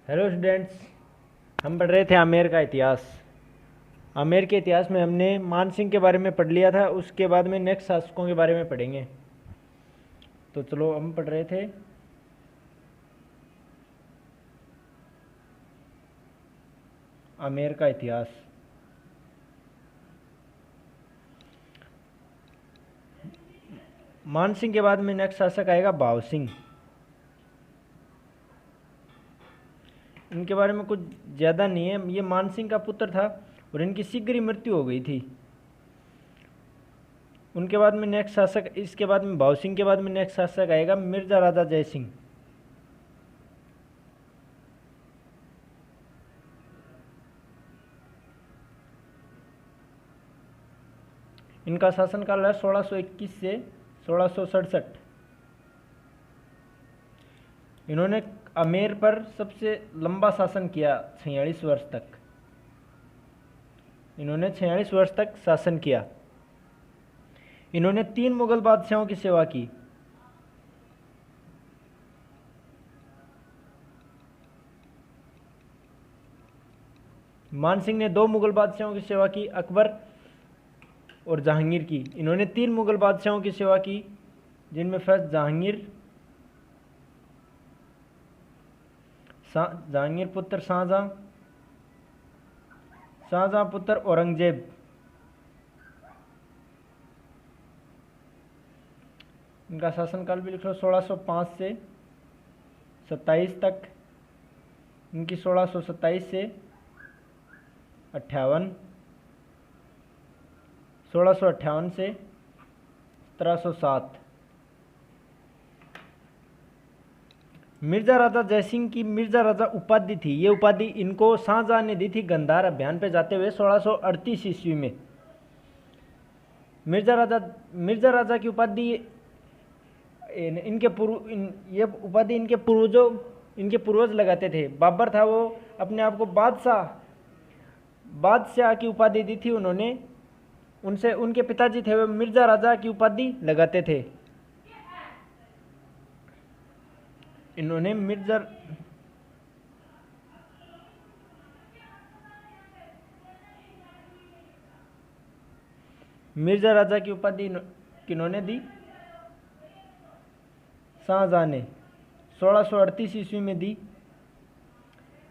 Hello students. हम पढ़ रहे थे आमेर का इतिहास। आमेर के इतिहास में हमने मान सिंह के बारे में पढ़ लिया था। उसके बाद में नेक्स्ट शासकों के बारे में पढ़ेंगे। तो चलो, हम पढ़ रहे थे आमेर का इतिहास। मान सिंह के बाद में नेक्स्ट शासक आएगा भाव सिंह। इनके बारे में कुछ ज़्यादा नहीं है। ये मान सिंह का पुत्र था और इनकी शीघ्र ही मृत्यु हो गई थी। उनके बाद में नेक्स्ट शासक, इसके बाद में भाव सिंह के बाद में नेक्स्ट शासक आएगा मिर्जा राजा जय सिंह। इनका शासनकाल है 1621 से 1667। इन्होंने आमेर पर सबसे लंबा शासन किया, 46 वर्ष तक। इन्होंने 46 वर्ष तक शासन किया। इन्होंने 3 मुगल बादशाहों की सेवा की। मान सिंह ने 2 मुगल बादशाहों की सेवा की, अकबर और जहांगीर की। इन्होंने 3 मुगल बादशाहों की सेवा की, जिनमें फर्स्ट जहांगीर पुत्र शाहजहां, शाहजहां पुत्र औरंगजेब। इनका शासनकाल भी लिख लो, 1605 से 27 तक। इनकी 1627 से 58, 1658 से 1707। मिर्जा राजा जयसिंह की मिर्जा राजा उपाधि थी। ये उपाधि इनको शाहजहां ने दी थी गंधार अभियान पे जाते हुए 1638 ईस्वी में। मिर्जा राजा की उपाधि ये उपाधि इनके पूर्वज लगाते थे। बाबर था, वो अपने आप को बादशाह की उपाधि दी थी उन्होंने। उनसे उनके पिताजी थे, वे मिर्जा राजा की उपाधि लगाते थे। इन्होंने मिर्जा राजा की उपाधि किन्होंने दी? शाहजहां ने 1638 ईस्वी में दी।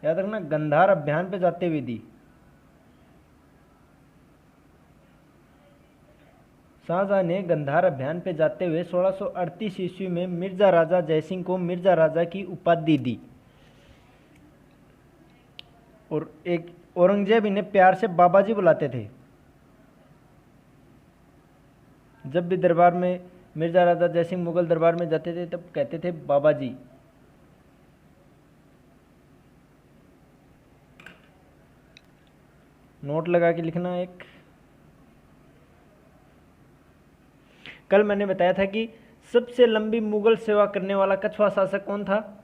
याद रखना, गंधार अभियान पे जाते हुए दी। शाहजहां ने गंधार अभियान पे जाते हुए 1638 ईस्वी में मिर्जा राजा जयसिंह को मिर्जा राजा की उपाधि दी। और एक औरंगजेब इन्हें प्यार से बाबाजी बुलाते थे। जब भी दरबार में मिर्जा राजा जयसिंह मुगल दरबार में जाते थे, तब कहते थे बाबाजी। नोट लगा के लिखना एक। कल मैंने बताया था कि सबसे लंबी मुगल सेवा करने वाला कछवा शासक कौन था?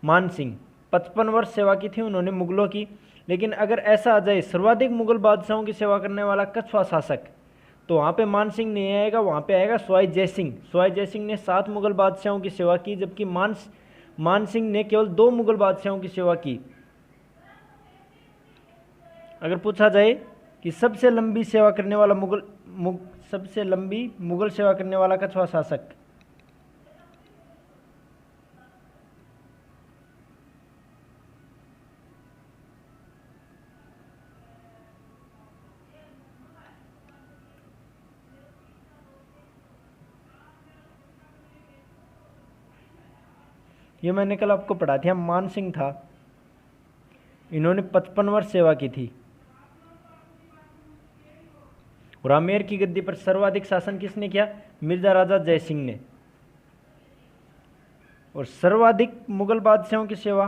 मान सिंह। 55 वर्ष सेवा की थी उन्होंने मुगलों की। लेकिन अगर ऐसा आ जाए सर्वाधिक मुगल बादशाहों की सेवा करने वाला कछवा शासक, तो वहाँ पे मान सिंह नहीं आएगा, वहाँ पे आएगा सवाई जय सिंह। सवाई जय सिंह ने 7 मुगल बादशाहों की सेवा की, जबकि मान सिंह ने केवल 2 मुगल बादशाहों की सेवा की। अगर पूछा जाए कि सबसे लंबी मुगल सेवा करने वाला कछवा शासक, ये मैंने कल आपको पढ़ा दिया, मान सिंह था। इन्होंने 55 वर्ष सेवा की थी। और आमेर की गद्दी पर सर्वाधिक शासन किसने किया? मिर्जा राजा जय सिंह ने। और सर्वाधिक मुगल बादशाहों की सेवा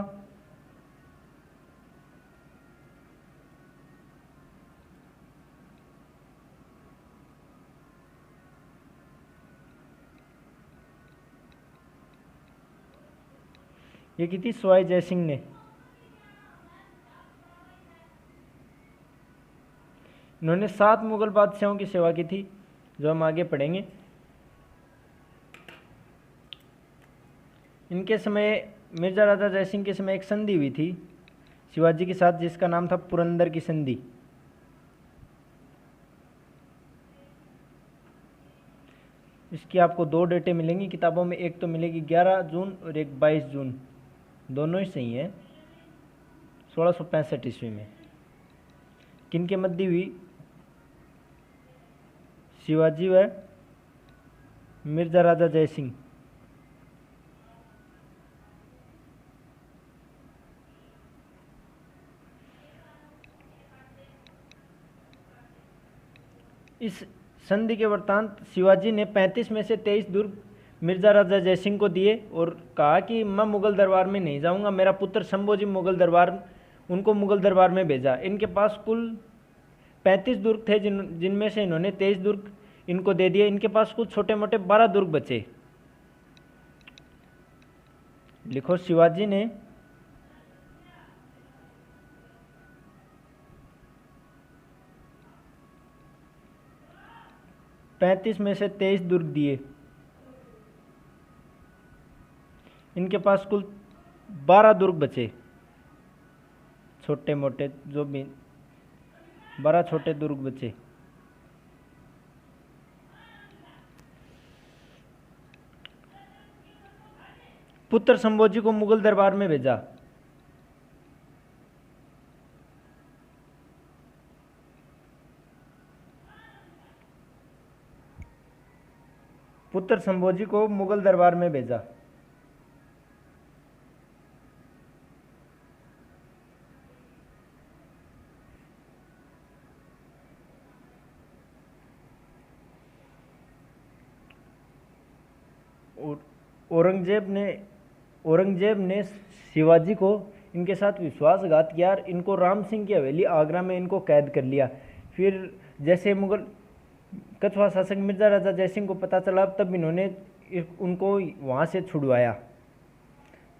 ये की थी सवाई जय सिंह ने। इन्होंने 7 मुगल बादशाहों की सेवा की थी, जो हम आगे पढ़ेंगे। इनके समय मिर्जा राजा जयसिंह के समय एक संधि हुई थी शिवाजी के साथ, जिसका नाम था पुरंदर की संधि। इसकी आपको दो डेटें मिलेंगी किताबों में, एक तो मिलेगी 11 जून और एक 22 जून, दोनों ही सही है, 1665 ईस्वी में। किनके मध्य हुई? शिवाजी व मिर्जा राजा जयसिंह। इस संधि के वृत्तांत शिवाजी ने 35 में से 23 दुर्ग मिर्जा राजा जयसिंह को दिए और कहा कि मैं मुगल दरबार में नहीं जाऊंगा, मेरा पुत्र शंभोजी मुगल दरबार, उनको मुगल दरबार में भेजा। इनके पास कुल 35 दुर्ग थे, जिनमें से इन्होंने 23 दुर्ग इनको दे दिए। इनके पास कुछ छोटे मोटे 12 दुर्ग बचे। लिखो, शिवाजी ने 35 में से 23 दुर्ग दिए। इनके पास कुल 12 दुर्ग बचे, छोटे मोटे जो भी 12 छोटे दुर्ग बचे। पुत्र शंभोजी को मुगल दरबार में भेजा। पुत्र शंभोजी को मुगल दरबार में भेजा। और औरंगजेब ने शिवाजी को इनके साथ विश्वासघात किया और इनको राम सिंह की हवेली आगरा में इनको कैद कर लिया। फिर जैसे मुगल कछवा शासक मिर्जा राजा जयसिंह को पता चला, तब इन्होंने उनको वहाँ से छुड़वाया।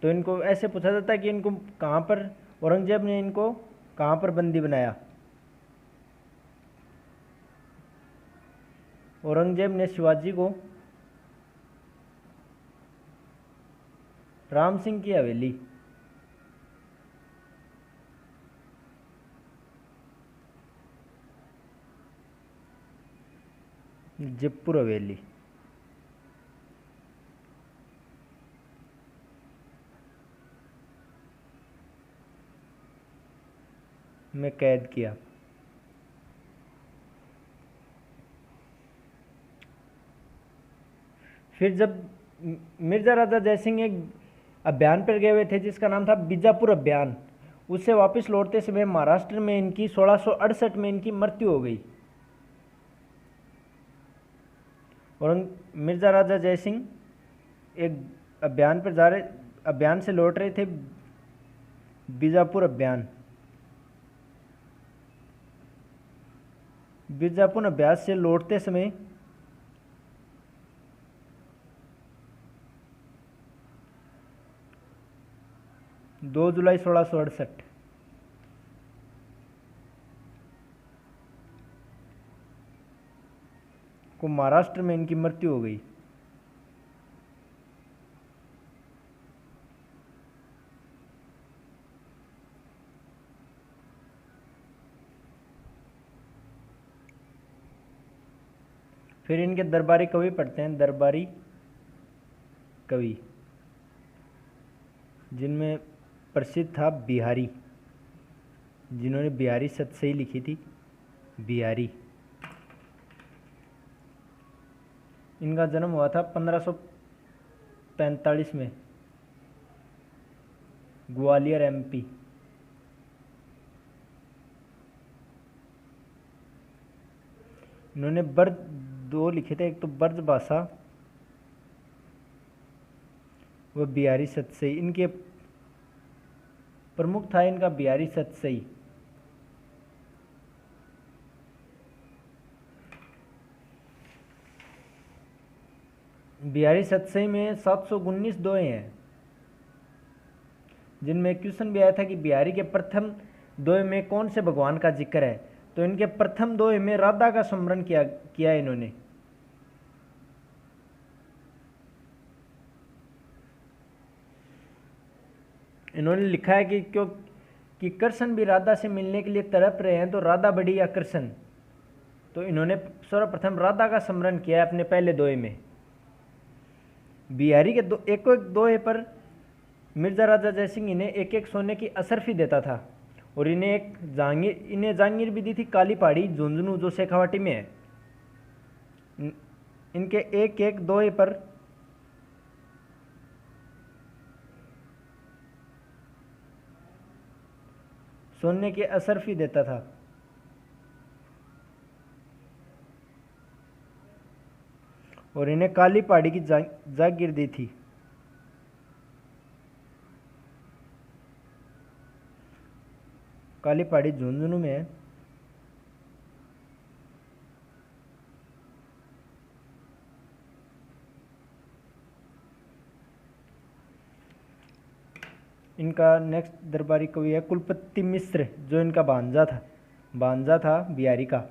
तो इनको ऐसे पूछा जाता है कि इनको कहाँ पर, औरंगजेब ने इनको कहाँ पर बंदी बनाया? औरंगजेब ने शिवाजी को राम सिंह की हवेली, जयपुर हवेली, में कैद किया। फिर जब मिर्जा राजा जयसिंह एक अभियान पर गए हुए थे जिसका नाम था बीजापुर अभियान, उससे वापस लौटते समय महाराष्ट्र में इनकी 1668 में इनकी मृत्यु हो गई। और मिर्जा राजा जयसिंह एक अभियान पर अभियान से लौट रहे थे, बीजापुर अभियान। बीजापुर अभियान से लौटते समय 2 जुलाई 1668 को महाराष्ट्र में इनकी मृत्यु हो गई। फिर इनके दरबारी कवि पढ़ते हैं, दरबारी कवि, जिनमें प्रसिद्ध था बिहारी, जिन्होंने बिहारी सतसई लिखी थी। बिहारी, इनका जन्म हुआ था 1545 में, ग्वालियर एमपी। इन्होंने ब्रज 2 लिखे थे, एक तो ब्रज भाषा व बिहारी सतसई। इनके प्रमुख था इनका बिहारी सतसई। बिहारी सतसई में 719 दोहे हैं, जिनमें क्वेश्चन भी आया था कि बिहारी के प्रथम दोहे में कौन से भगवान का जिक्र है। तो इनके प्रथम दोहे में राधा का स्मरण किया इन्होंने। इन्होंने लिखा है कि क्यों कि कृष्ण भी राधा से मिलने के लिए तड़प रहे हैं, तो राधा बड़ी या कृष्ण। तो इन्होंने सर्वप्रथम राधा का स्मरण किया है अपने पहले दोहे में। बिहारी के एक एक दोहे पर मिर्जा राजा जयसिंह इन्हें एक एक सोने की असरफी देता था, और इन्हें जहांगीर भी दी थी काली पहाड़ी झुंझुनू, जो शेखावाटी में है। इनके एक एक दोहे पर सोने की असरफी देता था। और इन्हें काली पहाड़ी की जागीर दी थी। काली पहाड़ी झुंझुनू में है। इनका नेक्स्ट दरबारी कवि है कुलपति मिश्र, जो इनका भांजा था बिहारी का।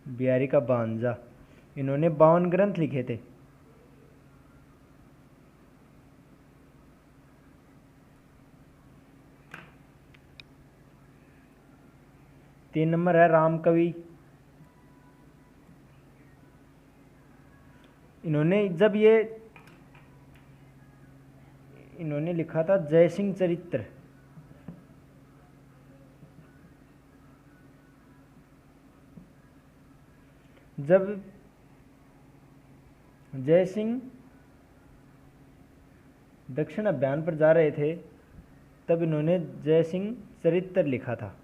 बिहारी का भांजा। इन्होंने 52 ग्रंथ लिखे थे। तीन नंबर है राम कवि। इन्होंने लिखा था जयसिंह चरित्र। जब जयसिंह दक्षिण अभियान पर जा रहे थे, तब इन्होंने जयसिंह चरित्र लिखा था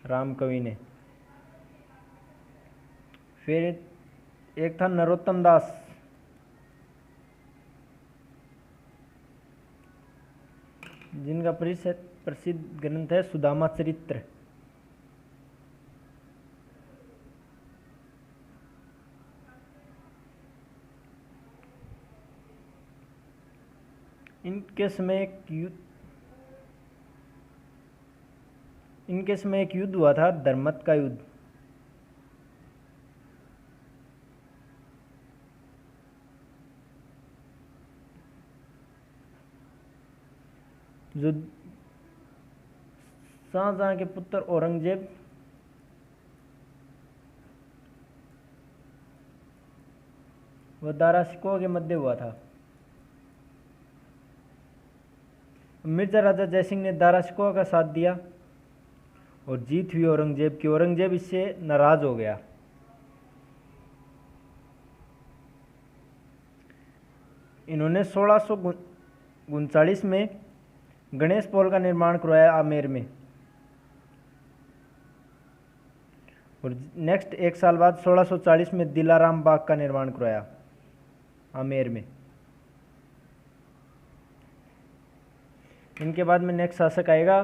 राम कवि ने। फिर एक था नरोत्तम दास, जिनका प्रसिद्ध ग्रंथ है सुदामा चरित्र। इनके समय एक युद्ध हुआ था, धर्मत का युद्ध। जो शाहजहां के पुत्र औरंगजेब व दारा शिकोह के मध्य हुआ था। मिर्जा राजा जयसिंह ने दारा शिकोह का साथ दिया और जीत हुई औरंगजेब की। औरंगजेब इससे नाराज हो गया। इन्होंने 1639 में गणेश पोल का निर्माण करवाया आमेर में, और नेक्स्ट एक साल बाद 1640 में दिलाराम बाग का निर्माण करवाया आमेर में। इनके बाद में नेक्स्ट शासक आएगा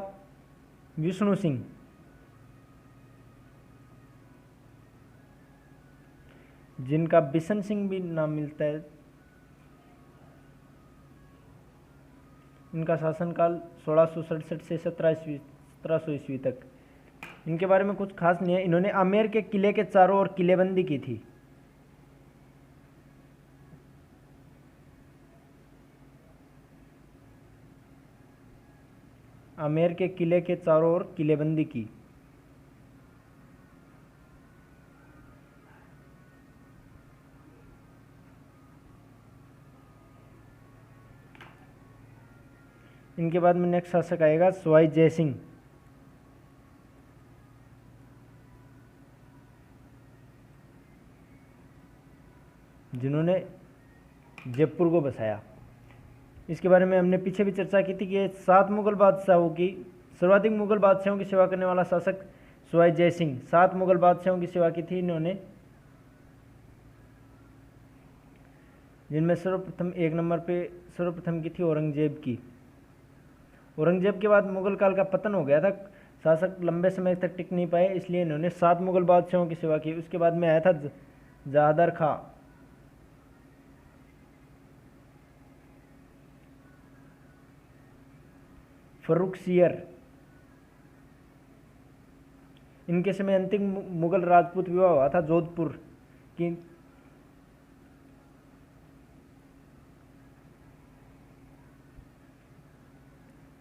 विष्णु सिंह। जिनका बिशन सिंह भी नाम मिलता है। इनका शासनकाल 1667 से 1700 ईस्वी तक। इनके बारे में कुछ खास नहीं है। इन्होंने आमेर के किले के चारों ओर किलेबंदी की थी। आमेर के किले के चारों ओर किलेबंदी की। इनके बाद में नेक्स्ट शासक आएगा सवाई जयसिंह। जिन्होंने जयपुर को बसाया। इसके बारे में हमने पीछे भी चर्चा की थी कि 7 मुगल बादशाहों की सर्वाधिक मुगल बादशाहों की सेवा करने वाला शासक सवाई जयसिंह। 7 मुगल बादशाहों की सेवा की थी इन्होंने, जिनमें सर्वप्रथम एक नंबर पे सर्वप्रथम की थी औरंगजेब की। औरंगजेब के बाद मुगल काल का पतन हो गया था, शासक लंबे समय तक टिक नहीं पाए, इसलिए इन्होंने 7 मुगल बादशाहों की सेवा की। उसके बाद में आया था जहादर खां। फर्रुखसियर, इनके समय अंतिम मुगल राजपूत विवाह हुआ था जोधपुर की।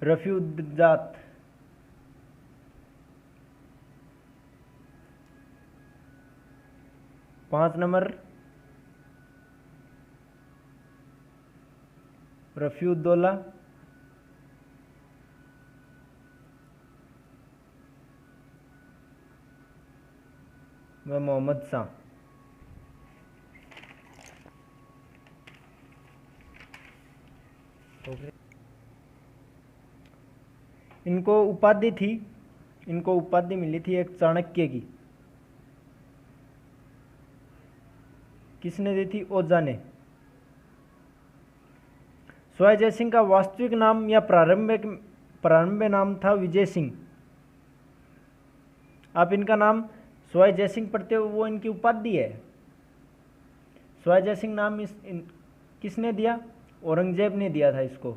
रफीउद्दजात। 5 नंबर रफीउद्दौला। व मोहम्मद शाह। इनको उपाधि थी, इनको उपाधि मिली थी एक चाणक्य की। किसने दी थी? ओझा ने। सवाई जय सिंह का वास्तविक नाम या प्रारंभ नाम था विजय सिंह। आप इनका नाम सवाई जय सिंह पढ़ते हो, वो इनकी उपाधि है। सवाई जय सिंह नाम किसने दिया? औरंगजेब ने दिया था इसको।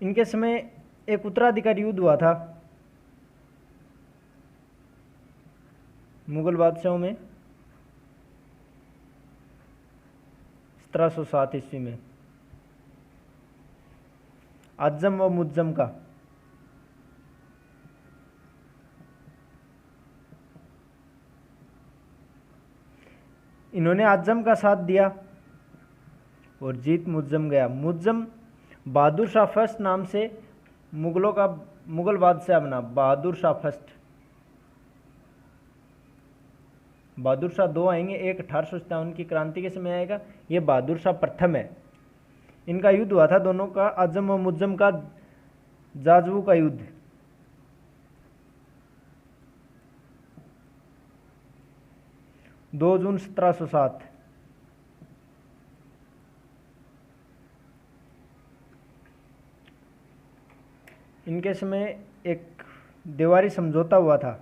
इनके समय एक उत्तराधिकारी युद्ध हुआ था मुगल बादशाहों में 1707 ईस्वी में, आजम व मुज्जम का। इन्होंने आजम का साथ दिया और जीत मुज्जम गया। मुज्जम बहादुर शाह फर्स्ट नाम से मुगल बादशाह बना। बहादुर शाह फर्स्ट। बहादुर शाह 2 आएंगे, एक 1857 की क्रांति के समय आएगा, ये बहादुर शाह प्रथम है। इनका युद्ध हुआ था दोनों का, आजम और मुज्जम का, जाजवू का युद्ध। दो जून 1707। इनके समय एक देवारी समझौता हुआ था।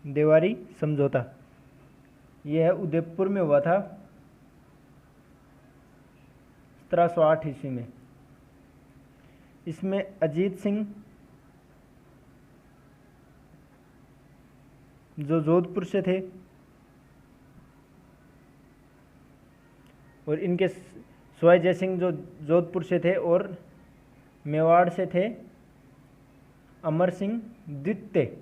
देवारी समझौता यह है उदयपुर में हुआ था 1708 ईस्वी में। इसमें अजीत सिंह जो जोधपुर से थे और इनके सवाई जय सिंह जो जोधपुर से थे और मेवाड़ से थे अमर सिंह द्वितीय।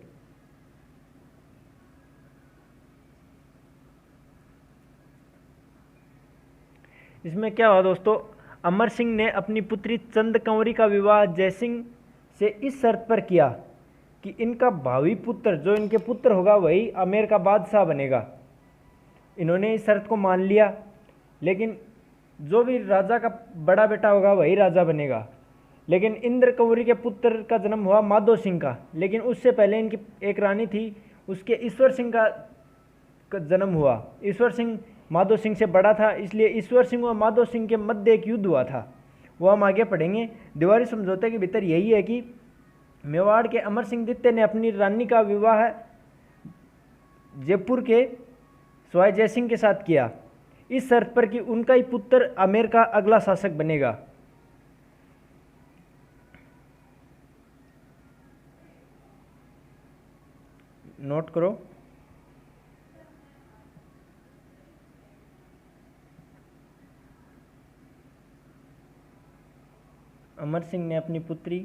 इसमें क्या हुआ दोस्तों, अमर सिंह ने अपनी पुत्री चंद कंवरी का विवाह जयसिंह से इस शर्त पर किया कि इनका भावी पुत्र, जो इनके पुत्र होगा वही आमेर का बादशाह बनेगा। इन्होंने इस शर्त को मान लिया, लेकिन जो भी राजा का बड़ा बेटा होगा वही राजा बनेगा। लेकिन इंद्र कंवरी के पुत्र का जन्म हुआ माधो सिंह का, लेकिन उससे पहले इनकी एक रानी थी, उसके ईश्वर सिंह का जन्म हुआ। ईश्वर सिंह माधो सिंह से बड़ा था, इसलिए ईश्वर सिंह और माधो सिंह के मध्य एक युद्ध हुआ था, वो हम आगे पढ़ेंगे। देवारी समझौते के भीतर यही है कि मेवाड़ के अमर सिंह द्वितीय ने अपनी रानी का विवाह जयपुर के सवाई जय सिंह के साथ किया, इस शर्त पर कि उनका ही पुत्र आमेर का अगला शासक बनेगा। नोट करो। अमर सिंह ने अपनी पुत्री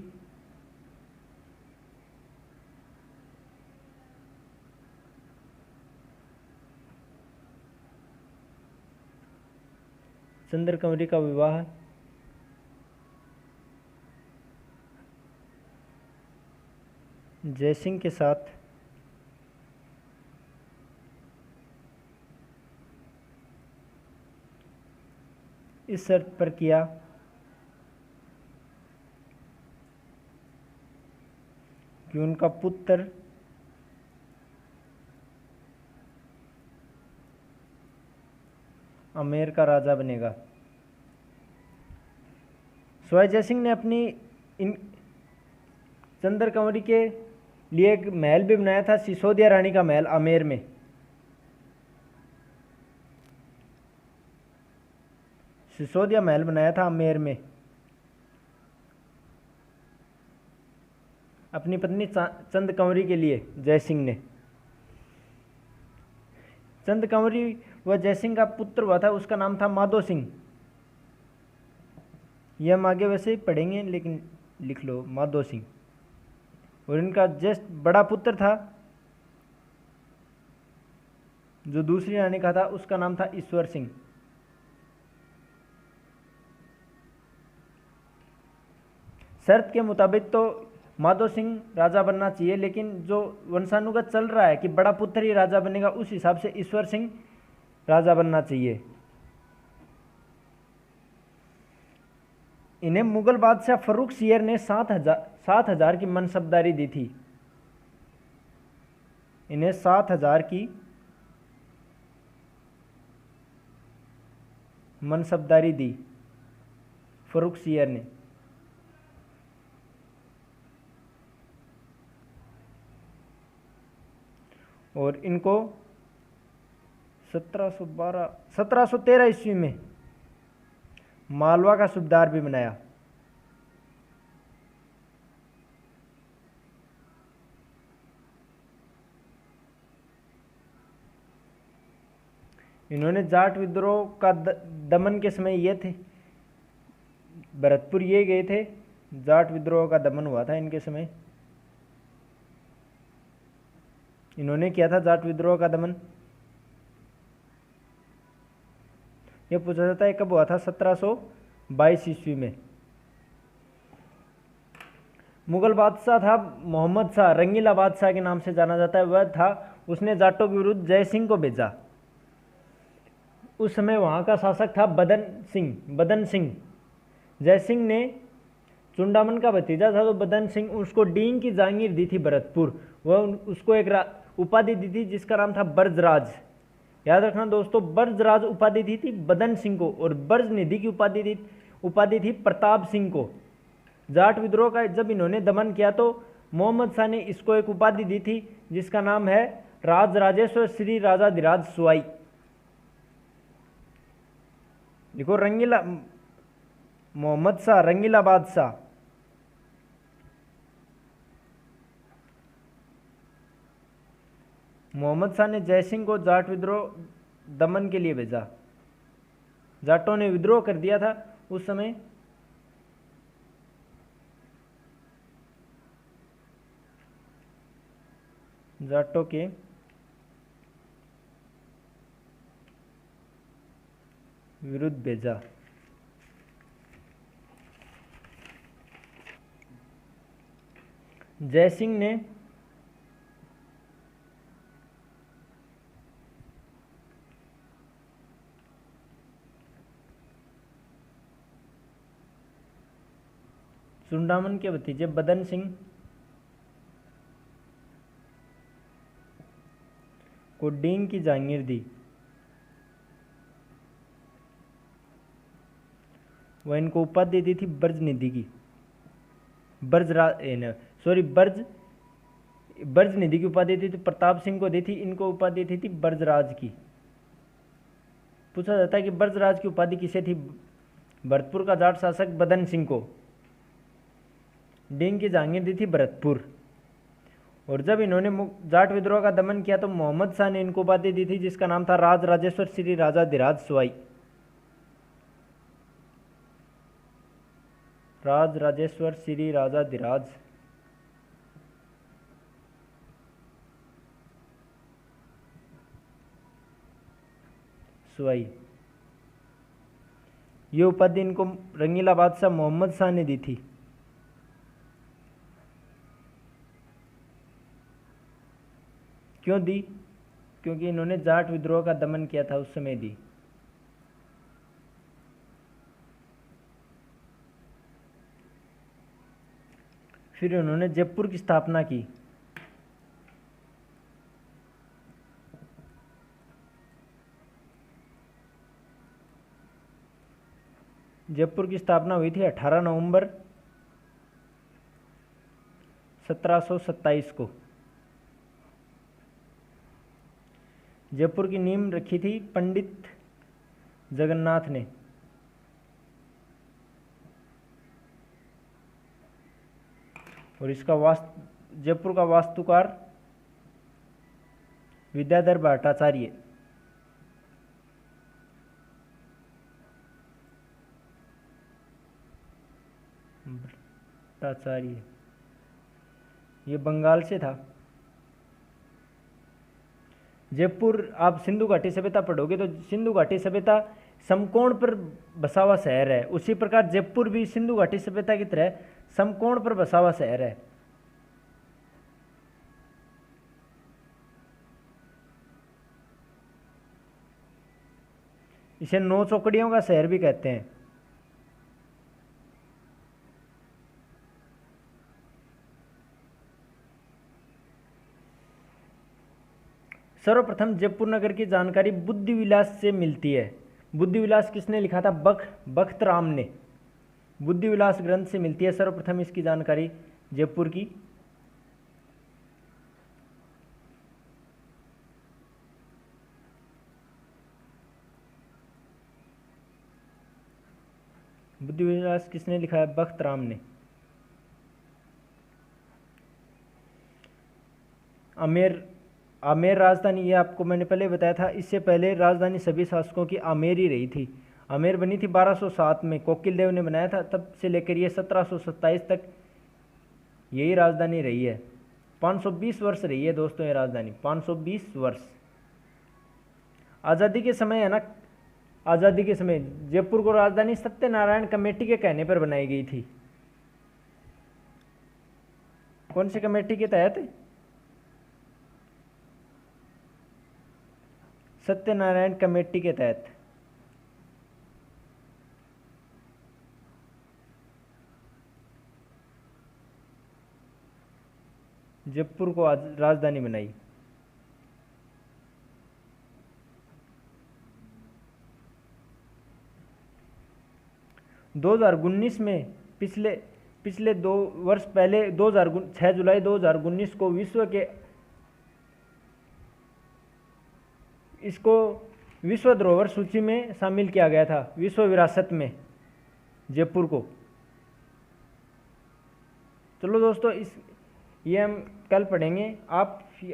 चंद्र कंवरी का विवाह जयसिंह के साथ इस शर्त पर किया कि उनका पुत्र आमेर का राजा बनेगा। सवाई जय सिंह ने अपनी इन चंद्र कंवरी के लिए एक महल भी बनाया था, सिसोदिया रानी का महल आमेर में। सिसोदिया महल बनाया था आमेर में अपनी पत्नी चंद कंवरी के लिए जय सिंह ने। चंद कंवरी व जय सिंह का पुत्र हुआ था, उसका नाम था माधो सिंह। यह हम आगे वैसे ही पढ़ेंगे, लेकिन लिख लो माधो सिंह। और इनका ज्येष्ठ बड़ा पुत्र था जो दूसरी रानी का था, उसका नाम था ईश्वर सिंह। शर्त के मुताबिक तो माधो सिंह राजा बनना चाहिए, लेकिन जो वंशानुगत चल रहा है कि बड़ा पुत्र ही राजा बनेगा, उस हिसाब से ईश्वर सिंह राजा बनना चाहिए। इन्हें मुगल बादशाह फर्रुख सियर ने 7,000 की मनसबदारी दी थी। इन्हें 7,000 की मनसबदारी दी फर्रुख सियर ने। और इनको 1713 ईस्वी में मालवा का सूबेदार भी बनाया। इन्होंने जाट विद्रोह का दमन के समय ये थे, भरतपुर ये गए थे, जाट विद्रोह का दमन हुआ था इनके समय। इन्होंने किया था जाट विद्रोह का दमन। यह पूछा जाता है कब हुआ था, 1722 ईस्वी में। मुगल बादशाह था मोहम्मद शाह, रंगीला बादशाह के नाम से जाना जाता है, वह था। उसने जाटों के विरुद्ध जय सिंह को भेजा। उस समय वहां का शासक था बदन सिंह। जय सिंह ने चुंडामन का भतीजा था, तो बदन सिंह उसको डींग की जागीर दी थी भरतपुर। वह उसको एक उपाधि दी थी जिसका नाम था बर्जराज। याद रखना दोस्तों, बर्जराज उपाधि दी थी बदन सिंह को, और बर्ज निधि की उपाधि थी प्रताप सिंह को। जाट विद्रोह का जब इन्होंने दमन किया तो मोहम्मद शाह ने इसको एक उपाधि दी थी जिसका नाम है राज राजेश्वर श्री राजाधिराज सुवाई। देखो, रंगीला मोहम्मद शाह रंगीला बादशाह। मोहम्मद शाह ने जय सिंह को जाट विद्रोह दमन के लिए भेजा। जाटों ने विद्रोह कर दिया था उस समय। जाटों के विरुद्ध भेजा। जय सिंह ने चुंडामन के भतीजे बदन सिंह को डींग की जागीर दी। वह इनको उपाधि दी थी बर्ज निधि की। बर्ज निधि की उपाधि दी थी प्रताप सिंह को दी थी, इनको उपाधि दी थी बर्जराज की। पूछा जाता है कि बर्जराज की उपाधि किसे थी? भरतपुर का जाट शासक बदन सिंह को। डींग की जागीर दी थी भरतपुर। और जब इन्होंने जाट विद्रोह का दमन किया तो मोहम्मद शाह ने इनको उपाधि दी थी जिसका नाम था राज राजेश्वर श्री राजाधिराज सुवाई। राज राजेश्वर श्री राजाधिराज सुवाई। ये उपाधि इनको रंगीला बादशाह मोहम्मद शाह ने दी थी। क्यों दी? क्योंकि इन्होंने जाट विद्रोह का दमन किया था, उस समय दी। फिर उन्होंने जयपुर की स्थापना की। जयपुर की स्थापना हुई थी 18 नवंबर 1727 को। जयपुर की नींव रखी थी पंडित जगन्नाथ ने। और इसका जयपुर का वास्तुकार विद्याधर भट्टाचार्य। भट्टाचार्य ये बंगाल से था। जयपुर, आप सिंधु घाटी सभ्यता पढ़ोगे तो सिंधु घाटी सभ्यता समकोण पर बसा हुआ शहर है, उसी प्रकार जयपुर भी सिंधु घाटी सभ्यता की तरह समकोण पर बसा हुआ शहर है। इसे 9 चौकड़ियों का शहर भी कहते हैं। सर्वप्रथम जयपुर नगर की जानकारी बुद्धि विलास से मिलती है। बुद्धि विलास किसने लिखा था? बख्त राम ने। बुद्धि विलास ग्रंथ से मिलती है सर्वप्रथम इसकी जानकारी जयपुर की। बुद्धि विलास किसने लिखा है? बख्त राम ने। आमेर राजधानी, ये आपको मैंने पहले बताया था, इससे पहले राजधानी सभी शासकों की आमेर ही रही थी। आमेर बनी थी 1207 में, कोकिल देव ने बनाया था, तब से लेकर ये 1727 तक यही राजधानी रही है। 520 वर्ष रही है दोस्तों ये राजधानी, 520 वर्ष। आज़ादी के समय है ना, आज़ादी के समय जयपुर को राजधानी सत्यनारायण कमेटी के कहने पर बनाई गई थी। कौन सी कमेटी के तहत? सत्यनारायण कमेटी के तहत। जयपुर को राजधानी बनाई। (2019) में पिछले 2 वर्ष पहले 6 जुलाई 2019 को इसको विश्व धरोहर सूची में शामिल किया गया था, विश्व विरासत में जयपुर को। चलो दोस्तों, ये हम कल पढ़ेंगे।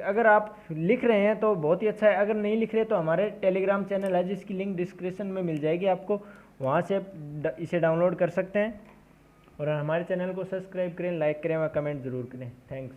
अगर आप लिख रहे हैं तो बहुत ही अच्छा है, अगर नहीं लिख रहे तो हमारे टेलीग्राम चैनल है जिसकी लिंक डिस्क्रिप्शन में मिल जाएगी आपको, वहाँ से इसे डाउनलोड कर सकते हैं। और हमारे चैनल को सब्सक्राइब करें, लाइक करें और कमेंट ज़रूर करें। थैंक्स।